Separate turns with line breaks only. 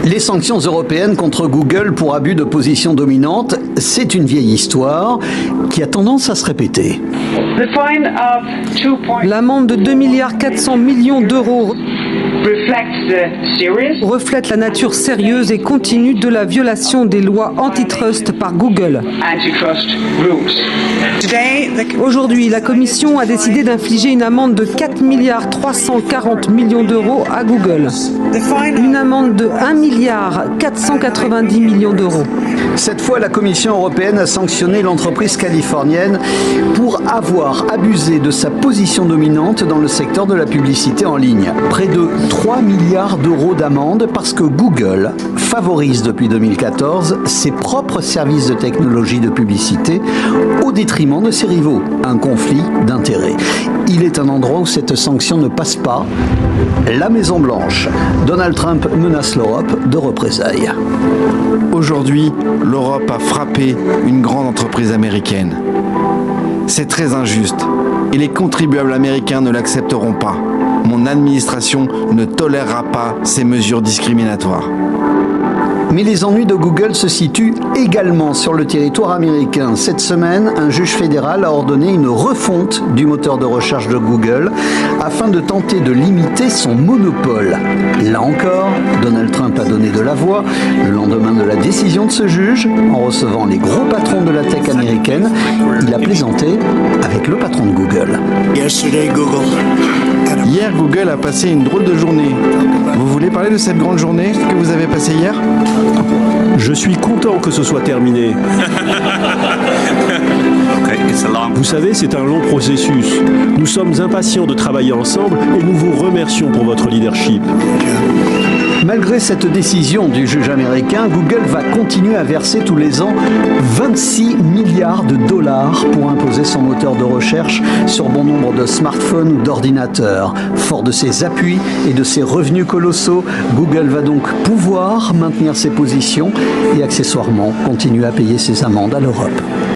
Les sanctions européennes contre Google pour abus de position dominante, c'est une vieille histoire qui a tendance à se répéter.
L'amende de 2,4 milliards d'euros reflète la nature sérieuse et continue de la violation des lois antitrust par Google. Aujourd'hui, la Commission a décidé d'infliger une amende de 4,340 milliards d'euros à Google. Une amende de 1,490 milliards d'euros.
Cette fois, la Commission européenne a sanctionné l'entreprise californienne pour avoir abusé de sa position dominante dans le secteur de la publicité en ligne. Près de 3 milliards d'euros d'amende parce que Google favorise depuis 2014 ses propres services de technologie de publicité au détriment de ses rivaux. Un conflit d'intérêts. Il est un endroit où cette sanction ne passe pas. La Maison-Blanche. Donald Trump menace l'Europe de représailles.
Aujourd'hui, l'Europe a frappé une grande entreprise américaine. C'est très injuste et les contribuables américains ne l'accepteront pas. Mon administration ne tolérera pas ces mesures discriminatoires.
Mais les ennuis de Google se situent également sur le territoire américain. Cette semaine, un juge fédéral a ordonné une refonte du moteur de recherche de Google afin de tenter de limiter son monopole. Là encore, Donald Trump a donné de la voix le lendemain de la décision de ce juge. En recevant les gros patrons de la tech américaine, il a plaisanté avec le patron de Google.
Hier, Google a passé une drôle de journée. Vous voulez parler de cette grande journée que vous avez passée hier ?
Je suis content que ce soit terminé. Vous savez, c'est un long processus. Nous sommes impatients de travailler ensemble et nous vous remercions pour votre leadership.
Malgré cette décision du juge américain, Google va continuer à verser tous les ans 26 milliards de dollars pour imposer son moteur de recherche sur bon nombre de smartphones ou d'ordinateurs. Fort de ses appuis et de ses revenus colossaux, Google va donc pouvoir maintenir ses positions et accessoirement continuer à payer ses amendes à l'Europe.